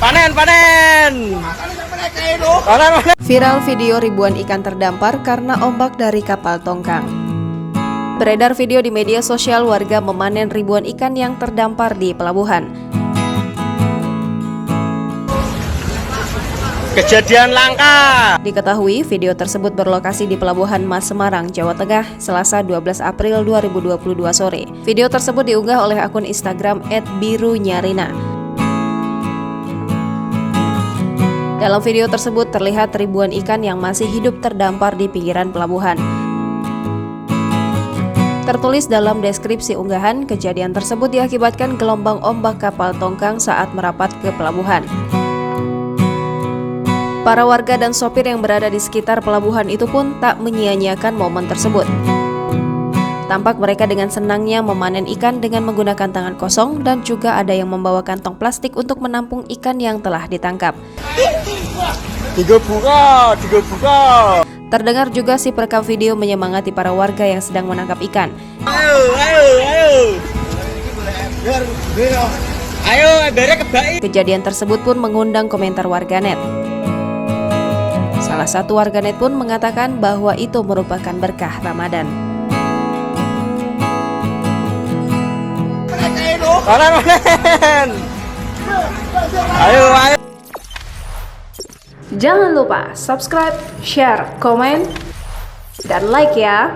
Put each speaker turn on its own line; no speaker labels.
Panen.
Viral video ribuan ikan terdampar karena ombak dari kapal tongkang. Beredar video di media sosial warga memanen ribuan ikan yang terdampar di pelabuhan.
Kejadian langka.
Diketahui video tersebut berlokasi di Pelabuhan Mas Semarang, Jawa Tengah, Selasa 12 April 2022 sore. Video tersebut diunggah oleh akun Instagram @birunyarina. Dalam video tersebut terlihat ribuan ikan yang masih hidup terdampar di pinggiran pelabuhan. Tertulis dalam deskripsi unggahan, kejadian tersebut diakibatkan gelombang ombak kapal tongkang saat merapat ke pelabuhan. Para warga dan sopir yang berada di sekitar pelabuhan itu pun tak menyia-nyiakan momen tersebut. Tampak mereka dengan senangnya memanen ikan dengan menggunakan tangan kosong dan juga ada yang membawa kantong plastik untuk menampung ikan yang telah ditangkap.
Dibuka.
Terdengar juga si perekam video menyemangati para warga yang sedang menangkap ikan.
Ayo, bere kebaik.
Kejadian tersebut pun mengundang komentar warganet. Salah satu warganet pun mengatakan bahwa itu merupakan berkah Ramadan.
Panen. Ayo.
Jangan lupa subscribe, share, komen, dan like ya.